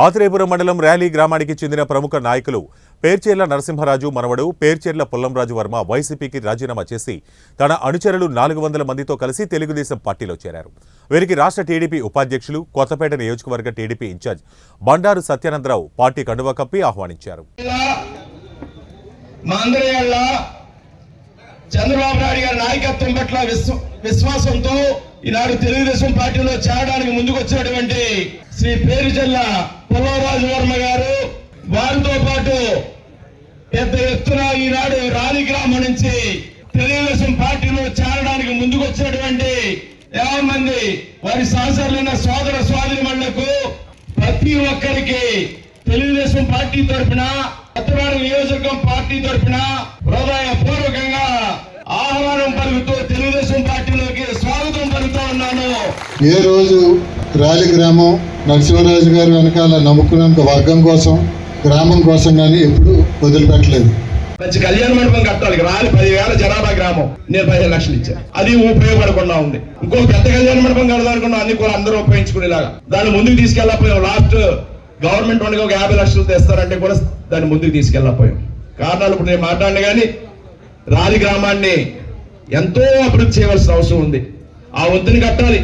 ఆత్రేయపురం మండలం ర్యాలీ గ్రామానికి చెందిన ప్రముఖ నాయకులు పేర్చేర్ల నరసింహరాజు మనవడు పేర్చేర్ల పుల్లంరాజు వర్మ వైసీపీకి రాజీనామా చేసి తన అనుచరులు 400 మందితో కలిసి తెలుగుదేశం పార్టీలో చేరారు. వీరికి రాష్ట్ర టీడీపీ ఉపాధ్యక్షులు కొత్తపేట నియోజకవర్గ టీడీపీ ఇన్ఛార్జ్ బండారు సత్యానందరావు పార్టీ కండువా కప్పి ఆహ్వానించారు. చంద్రబాబు నాయుడు గారి నాయకత్వం పట్ల విశ్వాసంతో ఈనాడు తెలుగుదేశం పార్టీలో చేరడానికి ముందుకు వచ్చినటువంటి శ్రీ పేరుచెల్ల పుల్లంరాజు వర్మ గారు, వారితో పాటు పెద్ద ఎత్తున ఈనాడు రాలి గ్రామం నుంచి తెలుగుదేశం పార్టీలో చేరడానికి ముందుకు వచ్చినటువంటి 50 మంది వారి సహచరులైన సోదర సోదరిమణులకు ప్రతి ఒక్కరికి తెలుగుదేశం పార్టీ తరఫున కొత్తపేట నియోజకవర్గం పార్టీ తరఫున హృదయపూర్వకంగా ఆహ్వానం పలుకుతూ తెలుగుదేశం పార్టీలోకి స్వాగతం పలుకుతూ ఉన్నాను. ఏ రోజు రాలి గ్రామం నరసింహరాజు గారు వెనకాల నమ్ముకున్నంత వర్గం కోసం, గ్రామం కోసం కానీ ఎప్పుడు వదిలిపెట్టలేదు. మంచి కళ్యాణ మండపం కట్టాలి. రాలి 10,000 జనాభా గ్రామం, నేను 15 లక్షలు ఇచ్చాను. అది ఉపయోగపడకుండా ఉంది. ఇంకో పెద్ద కళ్యాణ మండపం కడదానుకున్నాం, అన్ని కూడా అందరూ ఉపయోగించుకునేలాగా. దాన్ని ముందుకు తీసుకెళ్ళకపోయాం. లాస్ట్ గవర్నమెంట్ ఉండగా ఒక 50 లక్షలు తెస్తారంటే కూడా దాన్ని ముందుకు తీసుకెళ్ళకపోయాం. కారణాలు ఇప్పుడు నేను మాట్లాడిన కానీ రాలి గ్రామాన్ని ఎంతో అభివృద్ధి చేయవలసిన అవసరం ఉంది. ఆ వంతుని కట్టాలి.